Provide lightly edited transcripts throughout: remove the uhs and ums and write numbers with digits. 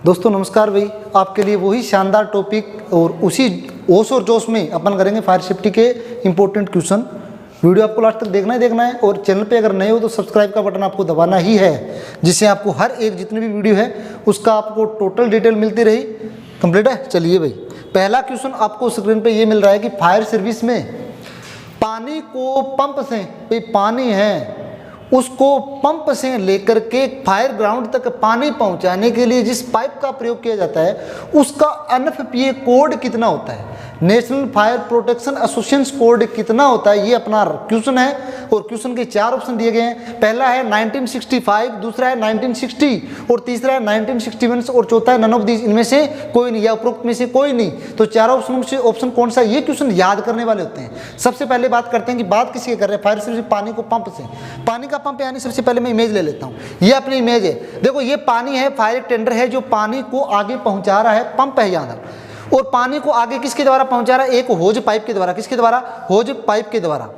दोस्तों नमस्कार भाई, आपके लिए वही शानदार टॉपिक और उसी होश और जोश में अपन करेंगे फायर सेफ्टी के इंपॉर्टेंट क्वेश्चन। वीडियो आपको लास्ट तक देखना है और चैनल पे अगर नए हो तो सब्सक्राइब का बटन आपको दबाना ही है, जिससे आपको हर एक जितनी भी वीडियो है उसका आपको टोटल डिटेल मिलती रही। कंप्लीट है। चलिए भाई, पहला क्वेश्चन आपको स्क्रीन पे ये मिल रहा है कि फायर सर्विस में पानी को पंप से, भाई पानी है उसको पंप से लेकर के फायर ग्राउंड तक पानी पहुंचाने के लिए जिस पाइप का प्रयोग किया जाता है उसका NFPA कोड कितना होता है, national fire protection association code कितना होता है, ये अपना क्वेश्चन है। और क्वेश्चन के 4 ऑप्शन दिए गए हैं। पहला है 1965, दूसरा है 1960 और तीसरा है 1961 और चौथा है नन ऑफ दीज, इनमें से कोई नहीं या उपरोक्त में से कोई नहीं। तो चारों ऑप्शन में से ऑप्शन कौन सा, ये क्वेश्चन याद करने वाले होते हैं। सबसे पहले बात करते हैं कि बात किसकी कर रहे हैं, फायर सर्विस पानी को पंप से, पानी का पंप यानी सबसे पहले मैं इमेज ले लेता हूँ। ये अपनी इमेज है, देखो ये पानी है, फायर टेंडर है जो पानी को आगे पहुंचा रहा है, पंप है यहाँ और पानी को आगे किसके द्वारा पहुंचा रहा है, एक होज पाइप के द्वारा। किसके द्वारा, होज पाइप के द्वारा।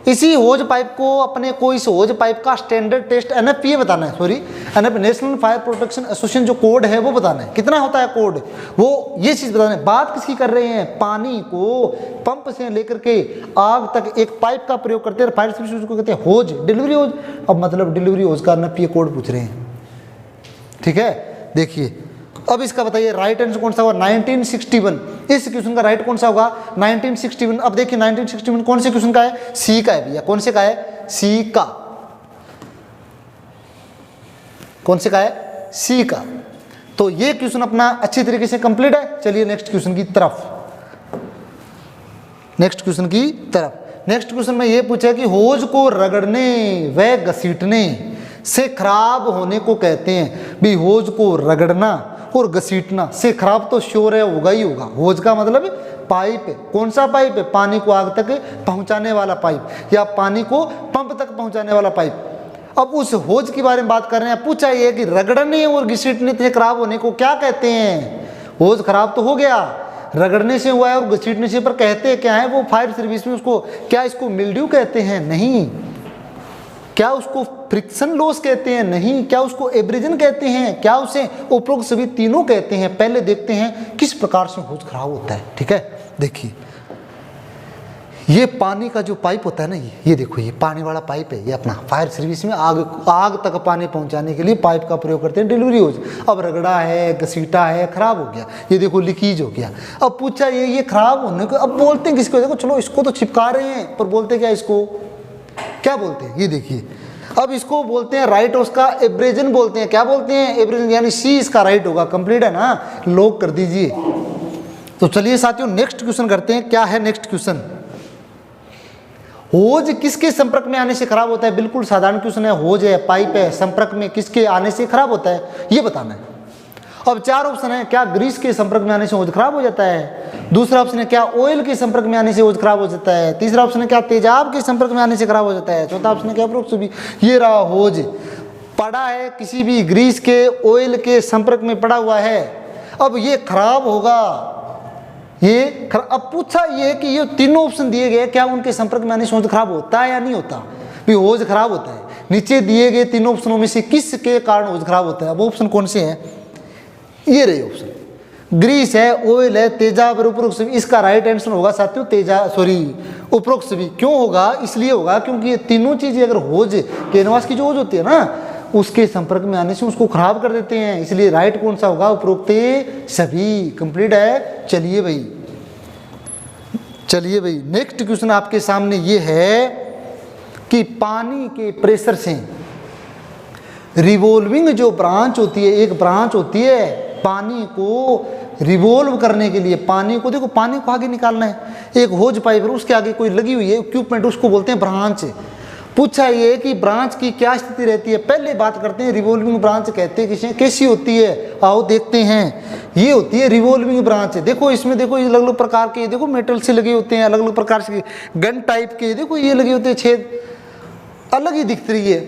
इसी होज पाइप को अपने को इस होज पाइप का स्टैंडर्ड टेस्ट NFPA बताना है, sorry NFPA national fire protection association जो कोड है वो बताना है, कितना होता है कोड, वो ये चीज़ बताना है। बात किसकी कर रहे हैं, पानी को पंप से लेकर के आग तक एक पाइप का प्रयोग करते हैं फायर सर्विस को कहते हैं होज, डिलीवरी होज। अब मतलब डिलीवरी होज का NFPA कोड पूछ रहे हैं, ठीक है। देखिए अब इसका बताइए राइट आंसर कौन सा होगा, 1961। इस क्वेश्चन का राइट कौन सा होगा, 1961। अब देखिए 1961 कौन से क्वेश्चन का है, सी का है भैया। कौन से का है, सी का। कौन से का है, सी का। तो ये क्वेश्चन अपना अच्छी तरीके से कंप्लीट है। चलिए नेक्स्ट क्वेश्चन की तरफ, नेक्स्ट क्वेश्चन की तरफ। नेक्स्ट क्वेश्चन में ये पूछा कि होज को रगड़ने व घसीटने से खराब होने को कहते हैं। भी होज को रगड़ना और घसीटना से खराब तो श्योर है, होगा ही होगा। होज का मतलब पाइप है, कौन सा पाइप है, पानी को आग तक पहुंचाने वाला पाइप या पानी को पंप तक पहुंचाने वाला पाइप। अब उस होज के बारे में बात कर रहे हैं। पूछा ये कि रगड़ने और घसीटने से खराब होने को क्या कहते हैं। होज खराब तो हो गया, रगड़ने से हुआ है और घसीटने से, पर कहते क्या है वो फायर सर्विस में उसको, क्या इसको मिल्ड्यू कहते हैं, नहीं। क्या उसको फ्रिक्शन लॉस कहते हैं, नहीं। क्या उसको एब्रेजन कहते हैं, क्या उसे उपरोक्त सभी तीनों कहते हैं। पहले देखते हैं किस प्रकार से होज खराब होता है, ठीक है। देखिए ये पानी का जो पाइप होता है ना, ये देखो ये पानी वाला पाइप है, ये अपना फायर सर्विस में आग तक पानी पहुंचाने के लिए पाइप का प्रयोग करते हैं, डिलीवरी होज। अब रगड़ा है, घसीटा है, खराब हो गया, ये देखो लीकेज हो गया। अब पूछा ये खराब होने को, अब बोलते हैं किसको, देखो चलो इसको तो चिपका रहे हैं, पर बोलते क्या इसको, क्या बोलते हैं, ये देखिए। अब इसको बोलते हैं राइट, उसका एब्रेजन बोलते हैं। क्या बोलते हैं, एब्रेजन, यानी सी इसका राइट होगा। कंप्लीट है ना, लॉक कर दीजिए। तो चलिए साथियों नेक्स्ट क्वेश्चन करते हैं। क्या है नेक्स्ट क्वेश्चन, होज किसके संपर्क में आने से खराब होता है। बिल्कुल साधारण क्वेश्चन है, होज है, पाइप है, संपर्क में किसके आने से खराब होता है ये बताना है। अब 4 ऑप्शन है, क्या ग्रीस के संपर्क में आने से होज खराब हो जाता है, दूसरा ऑप्शन है क्या ऑयल के संपर्क में आने से होज खराब हो जाता है, तीसरा ऑप्शन है क्या तेजाब के संपर्क में आने से खराब हो जाता है, चौथा ऑप्शन है क्या उपरोक्त सभी। ये रहा होज, पड़ा है किसी भी ग्रीस के, ऑयल के संपर्क में पड़ा हुआ है। अब ये खराब होगा, अब पूछा ये कि ये तीनों ऑप्शन दिए गए, क्या उनके संपर्क में आने से होज खराब होता है या नहीं होता। भी होज खराब होता है, नीचे दिए गए तीनों ऑप्शनों में से किसके कारण होज खराब होता है। अब ऑप्शन कौन से हैं, ये रहे ऑप्शन, ग्रीस है, ऑयल है, तेजाब और उपरोक्त सभी। इसका राइट आंसर होगा साथियों उपरोक्त सभी। क्यों होगा, इसलिए होगा क्योंकि ये तीनों चीजें अगर होज, कैनवास की जो होज होती है ना, उसके संपर्क में आने से उसको खराब कर देते हैं, इसलिए राइट कौन सा होगा, उपरोक्त सभी। कंप्लीट है। चलिए भाई नेक्स्ट क्वेश्चन आपके सामने ये है कि पानी के प्रेशर से रिवॉल्विंग जो ब्रांच होती है, एक ब्रांच होती है पानी को रिवॉल्व करने के लिए, पानी को देखो, पानी को आगे निकालना है, एक होज पाइप है उसके आगे कोई लगी हुई है इक्विपमेंट, उसको बोलते हैं ब्रांच। पूछा ये कि ब्रांच की क्या स्थिति रहती है। पहले बात करते हैं रिवॉल्विंग ब्रांच कहते हैं किसे, कैसी होती है, आओ देखते हैं। ये होती है रिवॉल्विंग ब्रांच। देखो इसमें देखो ये अलग अलग प्रकार के, देखो मेटल से लगे होते हैं, अलग अलग प्रकार से गन टाइप के, देखो ये लगे होते हैं छेद, अलग ही दिख रही है,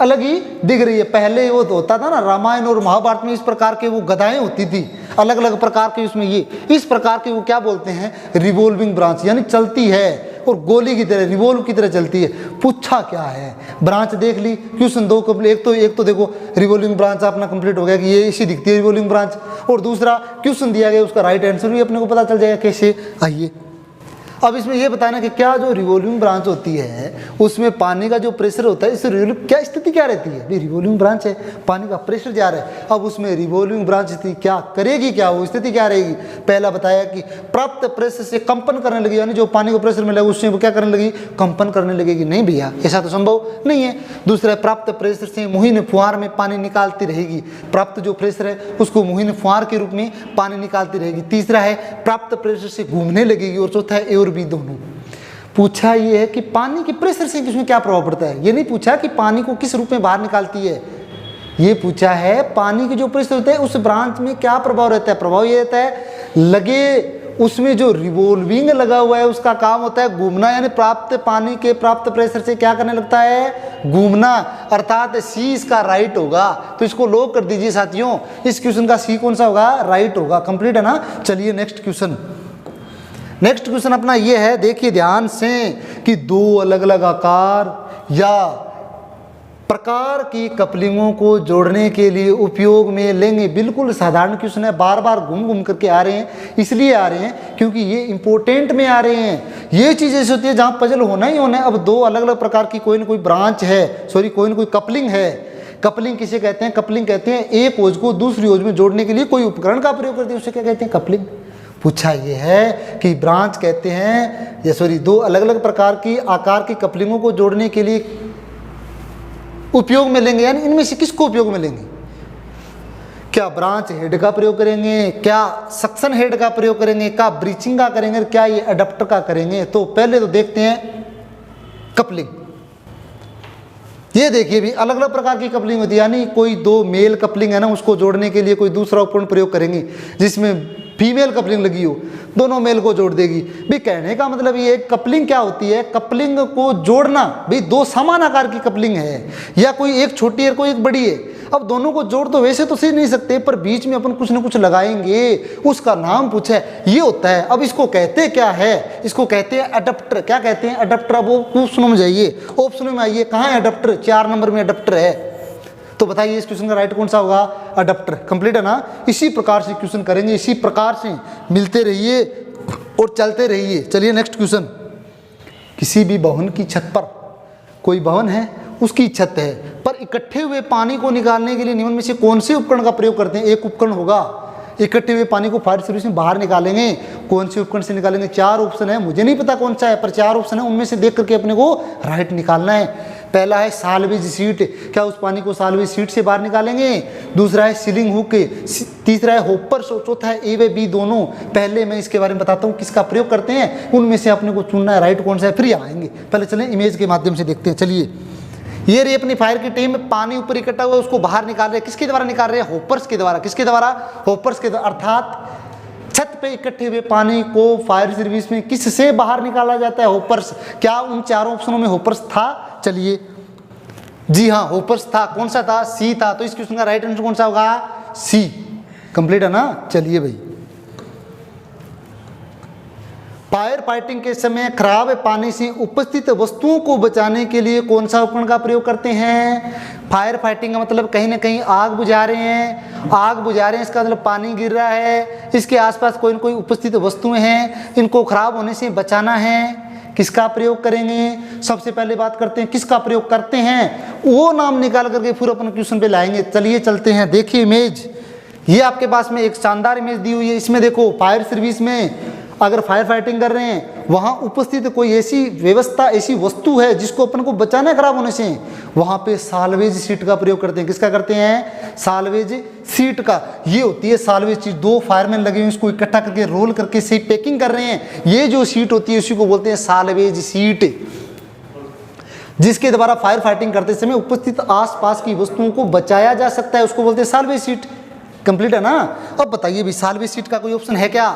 अलग ही दिख रही है। पहले वो तो होता था ना रामायण और महाभारत में, इस प्रकार के वो गदाएं होती थी अलग अलग प्रकार के, उसमें ये इस प्रकार के वो क्या बोलते हैं, रिवॉल्विंग ब्रांच, यानी चलती है, और गोली की तरह रिवॉल्व की तरह चलती है। पूछा क्या है, ब्रांच देख ली, क्वेश्चन 2 कंप्लीट। एक तो देखो रिवॉल्विंग ब्रांच अपना कंप्लीट हो गया कि ये इसी दिखती है रिवॉल्विंग ब्रांच, और दूसरा क्वेश्चन दिया गया उसका राइट आंसर भी अपने को पता चल जाएगा कैसे। आइए अब इसमें ये बताना कि क्या जो रिवॉल्विंग ब्रांच होती है उसमें पानी का जो प्रेशर होता है, इस रिवॉल्विंग क्या स्थिति क्या रहती है। भाई रिवॉल्विंग ब्रांच है, पानी का प्रेशर जा रहा है, अब उसमें रिवॉल्विंग ब्रांच स्थिति क्या करेगी, क्या वो स्थिति क्या रहेगी। पहला बताया कि प्राप्त प्रेशर से कंपन करने लगी, यानी जो पानी को प्रेशर मिला उससे वो क्या करने लगी, कंपन करने लगेगी। नहीं भैया ऐसा तो संभव नहीं है। दूसरा प्राप्त प्रेशर से मुहिम फुहार में पानी निकालती रहेगी, प्राप्त जो प्रेशर है उसको मुहिम फुहार के रूप में पानी निकालती रहेगी। तीसरा है प्राप्त प्रेशर से घूमने लगेगी, और चौथा है ए और बी दोनों। पूछा ये है कि पानी के प्रेशर से किसमें क्या प्रभाव पड़ता है, ये नहीं पूछा कि पानी को किस रूप में बाहर निकालती है, ये पूछा है पानी की जो प्रेशर होता है उस ब्रांच में क्या प्रभाव रहता है। प्रभाव ये रहता है लगे उसमें जो रिवॉल्विंग लगा हुआ है उसका काम होता है घूमना, यानी प्राप्त पानी के प्राप्त प्रेशर से क्या करने लगता है, घूमना, अर्थात सी इसका राइट होगा। तो इसको लॉक कर दीजिए साथियों, इस क्वेश्चन का सी कौन सा होगा, राइट होगा। कंप्लीट है ना। चलिए नेक्स्ट क्वेश्चन। नेक्स्ट क्वेश्चन अपना ये है, देखिए ध्यान से कि दो अलग अलग आकार या प्रकार की कपलिंगों को जोड़ने के लिए उपयोग में लेंगे। बिल्कुल साधारण क्वेश्चन है, बार बार घूम घूम करके आ रहे हैं, इसलिए आ रहे हैं क्योंकि ये इंपॉर्टेंट में आ रहे हैं। ये चीज़ ऐसी होती है जहाँ पजल होना ही होना है। अब दो अलग अलग प्रकार की कोई ना कोई ब्रांच है, सॉरी कोई ना कोई कपलिंग है। कपलिंग किसे कहते हैं, कपलिंग कहते हैं एक ओज को दूसरी ओज में जोड़ने के लिए कोई उपकरण का प्रयोग करते हैं, उसे क्या कहते हैं, कपलिंग। पूछा ये है कि ब्रांच कहते हैं या सॉरी दो अलग अलग प्रकार की आकार की कपलिंगों को जोड़ने के लिए उपयोग में लेंगे, यानी इनमें से किसको उपयोग में लेंगे। क्या ब्रांच हेड का प्रयोग करेंगे, क्या सक्शन हेड का प्रयोग करेंगे, क्या ब्रीचिंग का करेंगे, क्या ये अडप्टर का करेंगे। तो पहले तो देखते हैं कपलिंग। ये देखिए भी अलग अलग प्रकार की कपलिंग होती है, यानी कोई दो मेल कपलिंग है ना, उसको जोड़ने के लिए कोई दूसरा उपकरण प्रयोग करेंगे जिसमें फीमेल कपलिंग लगी हो, दोनों मेल को जोड़ देगी। भी कहने का मतलब ये कपलिंग क्या होती है, कपलिंग को जोड़ना। भाई दो समान आकार की कपलिंग है या कोई एक छोटी है कोई एक बड़ी है, अब दोनों को जोड़ तो वैसे तो सही नहीं सकते, पर बीच में अपन कुछ ना कुछ लगाएंगे, उसका नाम पूछा है, ये होता है। अब इसको कहते क्या है, इसको कहते हैं अडप्टर। क्या कहते हैं, अडप्टर। अब वो क्वेश्चन में जाइए, ऑप्शन में आइए, कहाँ है अडप्टर, 4 नंबर में अडप्टर है। तो बताइए इस क्वेश्चन का राइट कौन सा होगा, अडप्टर। कंप्लीट है ना। इसी प्रकार से क्वेश्चन करेंगे, इसी प्रकार से मिलते रहिए और चलते रहिए। चलिए नेक्स्ट क्वेश्चन। किसी भी भवन की छत पर, कोई भवन है उसकी छत है, पर इकट्ठे हुए पानी को निकालने के लिए निम्न में से कौन से उपकरण का प्रयोग करते हैं। एक उपकरण होगा, इकट्ठे हुए पानी को फायर सर्विस में बाहर निकालेंगे, कौन से उपकरण से निकालेंगे। 4 ऑप्शन है, मुझे नहीं पता कौन सा है, पर 4 ऑप्शन है, उनमें से देख करके अपने को राइट निकालना है। पहला है साल्वेज सीट, क्या उस पानी को साल्वेज सीट से बाहर निकालेंगे। दूसरा है सीलिंग हुक, तीसरा है होपर, चौथा है ए व बी दोनों। पहले मैं इसके बारे में बताता हूँ किसका प्रयोग करते हैं, उनमें से अपने को चुनना है राइट कौन सा है, फिर आएंगे। पहले चलें इमेज के माध्यम से देखते हैं। चलिए ये रही अपनी फायर की टीम, पानी ऊपर इकट्ठा हुआ उसको बाहर निकाल रहे हैं। किसके द्वारा निकाल रहे हैं, होपर्स के द्वारा। किसके द्वारा, होपर्स के द्वारा। अर्थात छत पे इकट्ठे हुए पानी को फायर सर्विस में किससे बाहर निकाला जाता है, होपर्स। क्या उन 4 ऑप्शनों में होपर्स था। चलिए जी हाँ होपर्स था। कौन सा था, सी था। तो इस क्वेश्चन का राइट आंसर कौन सा होगा, सी। कंप्लीट है ना। चलिए भाई, फायर फाइटिंग के समय खराब पानी से उपस्थित वस्तुओं को बचाने के लिए कौन सा उपकरण का प्रयोग करते हैं। फायर फाइटिंग का मतलब कहीं ना कहीं आग बुझा रहे हैं, आग बुझा रहे हैं, इसका मतलब पानी गिर रहा है, इसके आसपास कोई न कोई उपस्थित वस्तुएं हैं, इनको खराब होने से बचाना है। किसका प्रयोग करेंगे, सबसे पहले बात करते हैं किसका प्रयोग करते हैं, वो नाम निकाल करके फिर अपन क्वेश्चन पे लाएंगे। चलिए चलते हैं। देखिए इमेज, ये आपके पास में एक शानदार इमेज दी हुई है। इसमें देखो फायर सर्विस में अगर फायर फाइटिंग कर रहे हैं, वहाँ उपस्थित कोई ऐसी व्यवस्था, ऐसी वस्तु है जिसको अपन को बचाना है खराब होने से, वहाँ पे साल्वेज सीट का प्रयोग करते हैं। किसका करते हैं, साल्वेज सीट का। ये होती है साल्वेज सीट, 2 फायरमैन लगे हुए इसको इकट्ठा करके रोल करके से पैकिंग कर रहे हैं। ये जो सीट होती है उसी को बोलते हैं साल्वेज सीट, जिसके द्वारा फायर फाइटिंग करते समय उपस्थित आसपास की वस्तुओं को बचाया जा सकता है, उसको बोलते हैं साल्वेज सीट। कंप्लीट है ना। अब बताइए भी साल्वेज सीट का कोई ऑप्शन है क्या।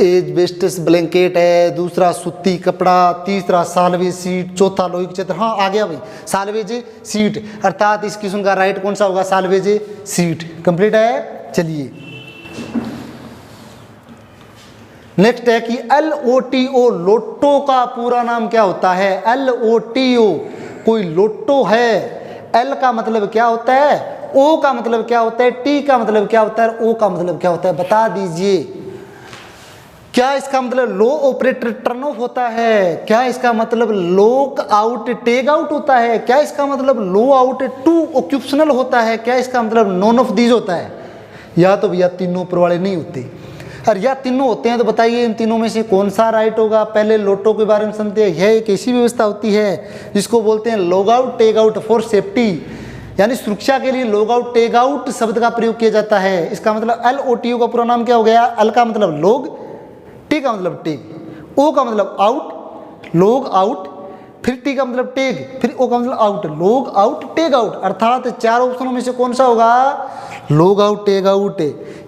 एजबेस्टस ब्लैंकेट है, दूसरा सूती कपड़ा, तीसरा साल्वेज सीट, चौथा लोहे की चद्दर। हाँ आ गया भाई साल्वेज सीट, अर्थात इस किस्म का राइट कौन सा होगा, साल्वेज सीट। कंप्लीट है। चलिए नेक्स्ट है कि LOTO, लोटो का पूरा नाम क्या होता है? LOTO कोई लोटो है। L का मतलब क्या होता है, O का मतलब क्या होता है, T का मतलब क्या होता है, O का मतलब क्या होता है, बता दीजिए। क्या इसका मतलब लो ऑपरेटर टर्न ऑफ होता है? क्या इसका मतलब लॉक आउट टेक आउट होता है? क्या इसका मतलब लो आउट टू ऑक्यूपेशनल होता है? क्या इसका मतलब नॉन ऑफ दीज होता है? या तो भैया तीनों ऊपर वाले नहीं होते, और या तीनों होते हैं तो बताइए इन तीनों में से कौन सा राइट होगा? पहले लोटो के बारे में सुनते हैं। यह एक ऐसी व्यवस्था होती है जिसको बोलते हैं log out take out for safety, यानी सुरक्षा के लिए लॉग आउट टेक आउट शब्द का प्रयोग किया जाता है। इसका मतलब LOTO का पूरा नाम क्या हो गया? L का मतलब लॉग, T का मतलब टेक, O का मतलब आउट, लॉग आउट, फिर T का मतलब टेक, फिर O का मतलब out, log out take out. अर्थात चार ऑप्शनों में से कौन सा होगा? Log out take out.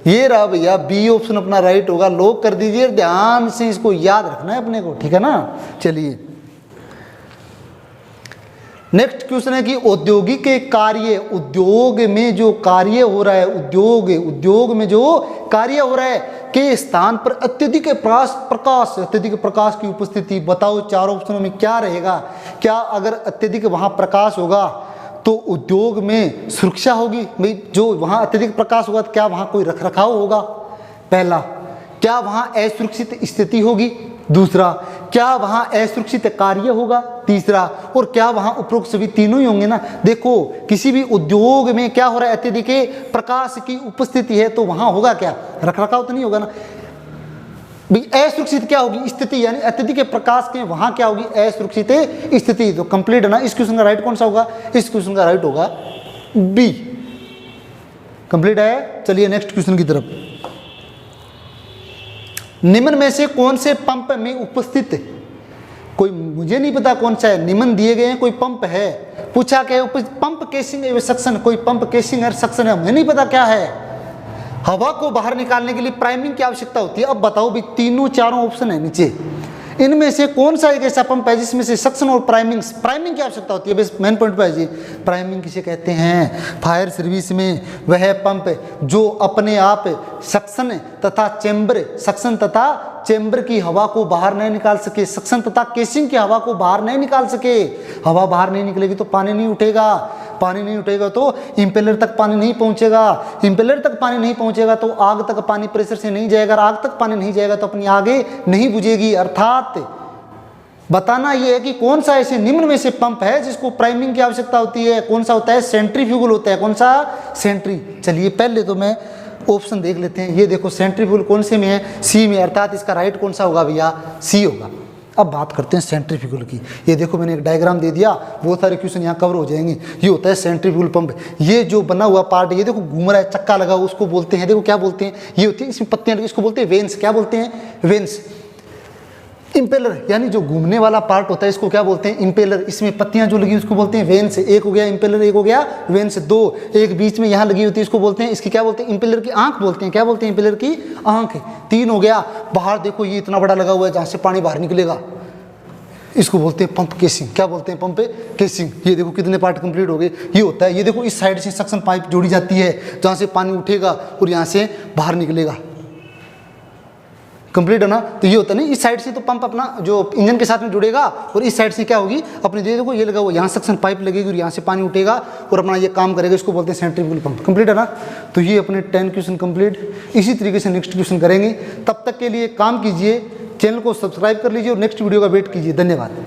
ये रहा भैया बी ऑप्शन अपना राइट होगा। लॉग कर दीजिए, ध्यान से इसको याद रखना है अपने को, ठीक है ना। चलिए नेक्स्ट क्वेश्चन है कि औद्योगिक कार्य, उद्योग में जो कार्य हो रहा है, उद्योग में जो कार्य हो रहा है के स्थान पर अत्यधिक अत्यधिक प्रकाश की उपस्थिति। बताओ चार ऑप्शनों में क्या रहेगा? क्या अगर अत्यधिक वहां प्रकाश होगा तो उद्योग में सुरक्षा होगी? भाई जो वहां अत्यधिक प्रकाश होगा तो क्या वहां कोई रखरखाव होगा? पहला, क्या वहां असुरक्षित स्थिति होगी? दूसरा, क्या वहां असुरक्षित कार्य होगा? तीसरा, और क्या वहां उपरोक्त सभी तीनों ही होंगे ना। देखो किसी भी उद्योग में क्या हो रहा है, अत्यधिक प्रकाश की उपस्थिति है तो वहां होगा क्या? रखरखाव तो नहीं होगा ना। असुरक्षित क्या होगी? स्थिति, यानी अत्यधिक प्रकाश के वहां क्या होगी? असुरक्षित स्थिति। तो कंप्लीट है ना। इस क्वेश्चन का राइट कौन सा होगा? इस क्वेश्चन का राइट होगा बी। कंप्लीट है। चलिए नेक्स्ट क्वेश्चन की तरफ। निम्न में से कौन से पंप में उपस्थित, कोई मुझे नहीं पता कौन सा है, निम्न दिए गए हैं, कोई पंप है, पूछा क्या है? पंप केसिंग एवं सक्शन, कोई पंप केसिंग और सक्शन है, मुझे नहीं पता क्या है। हवा को बाहर निकालने के लिए प्राइमिंग की आवश्यकता होती है। अब बताओ भी, तीनों चारों ऑप्शन है नीचे, इनमें से कौन सा एक ऐसा पंप है जिसमें से सक्शन और प्राइमिंग की आवश्यकता होती है? बस मेन पॉइंट पे है जी। प्राइमिंग किसे कहते हैं? फायर सर्विस में वह पंप जो अपने आप सक्शन तथा चेंबर की हवा को बाहर नहीं निकाल सके, सक्शन तथा केसिंग की हवा को बाहर नहीं निकाल सके। हवा बाहर नहीं निकलेगी तो पानी नहीं उठेगा, पानी नहीं उठेगा तो इंपेलर तक पानी नहीं पहुंचेगा, इंपेलर तक पानी नहीं पहुंचेगा तो आग तक पानी प्रेशर से नहीं जाएगा, आग तक पानी नहीं जाएगा तो अपनी आगे नहीं बुझेगी। अर्थात बताना यह है कि कौन सा ऐसे निम्न में से पंप है जिसको प्राइमिंग की आवश्यकता होती है। कौन सा होता है? सेंट्रीफ्यूगल होता है। कौन सा? सेंट्री। चलिए पहले तो मैं ऑप्शन देख लेते हैं। ये देखो सेंट्रीफ्यूगल कौन से में है? सी में। अर्थात इसका राइट कौन सा होगा भैया? सी होगा। अब बात करते हैं सेंट्रीफ्यूगल की। ये देखो मैंने एक डायग्राम दे दिया, बहुत सारे क्वेश्चन यहाँ कवर हो जाएंगे। ये होता है सेंट्रीफ्यूगल पंप। ये जो बना हुआ पार्ट, ये देखो घूम रहा है, चक्का लगा हुआ, उसको बोलते हैं, देखो क्या बोलते हैं, ये होती है इसमें पत्तियां, इसको बोलते हैं वेंस। क्या बोलते हैं? वेंस। इंपेलर, यानी जो घूमने वाला पार्ट होता है इसको क्या बोलते हैं? इंपेलर। इसमें पत्तियां जो लगी उसको बोलते हैं वेंस। एक हो गया इंपेलर, एक हो गया वेंस। दो, एक बीच में यहाँ लगी होती है इसको बोलते हैं, इसकी क्या बोलते हैं? इंपेलर की आंख बोलते हैं। क्या बोलते हैं? इंपेलर की आंख। तीन हो गया, बाहर देखो ये इतना बड़ा लगा हुआ है जहाँ से पानी बाहर निकलेगा, इसको बोलते हैं पंप केसिंग। क्या बोलते हैं? Pump casing. ये देखो कितने पार्ट कंप्लीट हो गए। ये होता है, ये देखो इस साइड से सक्शन पाइप जोड़ी जाती है जहाँ से पानी उठेगा और यहाँ से बाहर निकलेगा। कंप्लीट है ना। तो ये होता है ना, इस साइड से तो पंप अपना जो इंजन के साथ में जुड़ेगा और इस साइड से क्या होगी अपने, देखो ये लगा हुआ, यहाँ सक्शन पाइप लगेगी और यहाँ से पानी उठेगा और अपना ये काम करेगा। इसको बोलते हैं सेंट्रीफ्यूगल पंप। कंप्लीट है ना। तो ये अपने 10 क्वेश्चन कंप्लीट। इसी तरीके से नेक्स्ट क्वेश्चन करेंगे। तब तक के लिए काम कीजिए, चैनल को सब्सक्राइब कर लीजिए और नेक्स्ट वीडियो का वेट कीजिए। धन्यवाद।